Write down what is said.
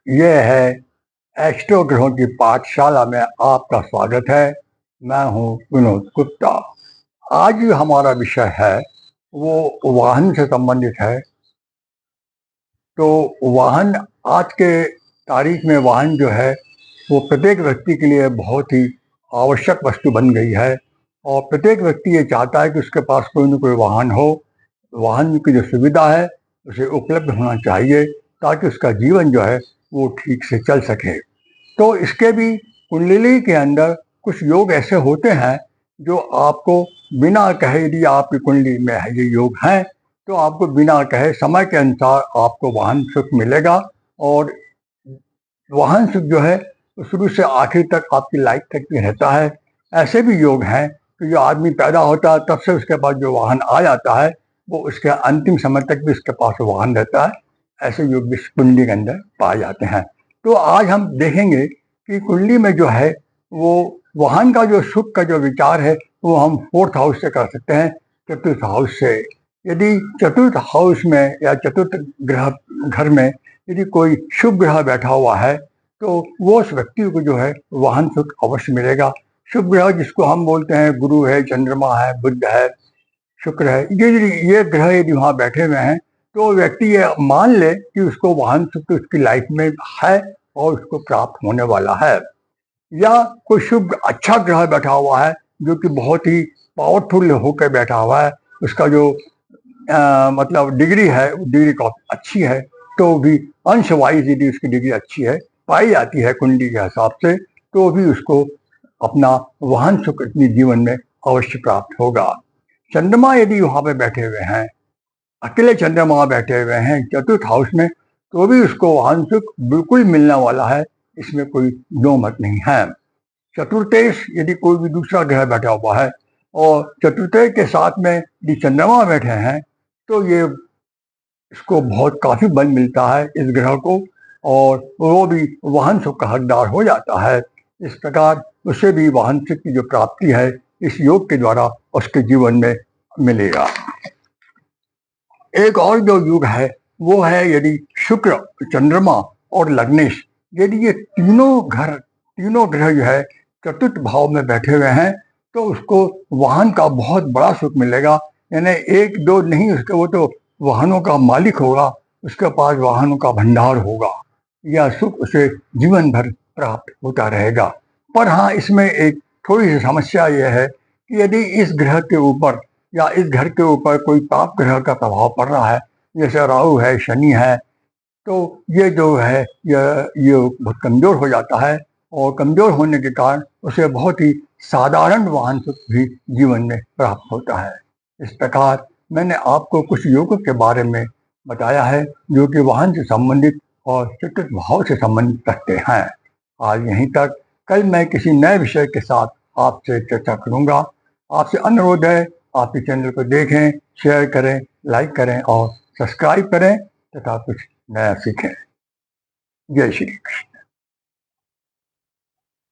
ये है एस्ट्रो ग्रहों की पाठशाला में आपका स्वागत है। मैं हूँ विनोद गुप्ता। आज जो हमारा विषय है वो वाहन से संबंधित है। तो वाहन आज के तारीख में वाहन जो है वो प्रत्येक व्यक्ति के लिए बहुत ही आवश्यक वस्तु बन गई है और प्रत्येक व्यक्ति ये चाहता है कि उसके पास कोई न कोई वाहन हो। वाहन की जो सुविधा है उसे उपलब्ध होना चाहिए ताकि उसका जीवन जो है वो ठीक से चल सके। तो इसके भी कुंडली के अंदर कुछ योग ऐसे होते हैं जो आपको बिना कहे, यदि आपकी कुंडली में है ये योग हैं तो आपको बिना कहे समय के अनुसार आपको वाहन सुख मिलेगा और वाहन सुख जो है वो शुरू से आखिर तक आपकी लाइफ तक भी रहता है। ऐसे भी योग हैं कि जो आदमी पैदा होता है तब से उसके पास जो वाहन आ जाता है वो उसके अंतिम समय तक भी उसके पास वाहन रहता है। ऐसे योग भी कुंडली के अंदर पाए जाते हैं। तो आज हम देखेंगे कि कुंडली में जो है वो वाहन का जो सुख का जो विचार है वो हम 4th हाउस से कर सकते हैं, चतुर्थ हाउस से। यदि चतुर्थ हाउस में या चतुर्थ ग्रह घर में यदि कोई शुभ ग्रह बैठा हुआ है तो वो उस व्यक्ति को जो है वाहन सुख अवश्य मिलेगा। शुभ ग्रह जिसको हम बोलते हैं गुरु है, चंद्रमा है, बुध है, शुक्र है, ये ग्रह यदि वहां बैठे हुए हैं तो व्यक्ति ये मान ले कि उसको वाहन सुख तो उसकी लाइफ में है और उसको प्राप्त होने वाला है। या कोई शुभ अच्छा ग्रह बैठा हुआ है जो कि बहुत ही पावरफुल होकर बैठा हुआ है, उसका जो मतलब डिग्री है डिग्री काफी अच्छी है, तो भी अंश वाइज यदि उसकी डिग्री अच्छी है पाई जाती है कुंडली के हिसाब से तो भी उसको अपना वाहन सुख अपने जीवन में अवश्य प्राप्त होगा। चंद्रमा यदि वहां पे बैठे हुए हैं, अकेले चंद्रमा बैठे हुए हैं चतुर्थ हाउस में, तो भी उसको वाहन सुख बिल्कुल मिलने वाला है, इसमें कोई दो मत नहीं है। चतुर्थेश यदि कोई भी दूसरा ग्रह बैठा हुआ है और चतुर्थ के साथ में यदि चंद्रमा बैठे हैं तो ये इसको बहुत काफी बल मिलता है इस ग्रह को और वो भी वाहन सुख का हकदार हो जाता है। इस प्रकार उसे भी वाहन सुख की जो प्राप्ति है इस योग के द्वारा उसके जीवन में मिलेगा। एक और जो युग है वो है यदि शुक्र, चंद्रमा और लग्नेश, यदि ये तीनों ग्रह जो है चतुर्थ भाव में बैठे हुए हैं तो उसको वाहन का बहुत बड़ा सुख मिलेगा। यानी एक दो नहीं, उसके वो तो वाहनों का मालिक होगा, उसके पास वाहनों का भंडार होगा। यह सुख उसे जीवन भर प्राप्त होता रहेगा। पर हाँ, इसमें एक थोड़ी सी समस्या यह है कि यदि इस ग्रह के ऊपर या इस घर के ऊपर कोई पाप ग्रह का प्रभाव पड़ रहा है, जैसे राहु है, शनि है, तो ये जो है ये बहुत कमजोर हो जाता है और कमजोर होने के कारण उसे बहुत ही साधारण वाहन सुख भी जीवन में प्राप्त होता है। इस प्रकार मैंने आपको कुछ योगों के बारे में बताया है जो कि वाहन से संबंधित और चतुर्थ भाव से संबंधित रखते हैं। आज यहीं तक। कल मैं किसी नए विषय के साथ आपसे चर्चा करूंगा। आपसे अनुरोध है आप इस चैनल को देखें, शेयर करें, लाइक करें और सब्सक्राइब करें तथा कुछ नया सीखें। जय श्री कृष्ण।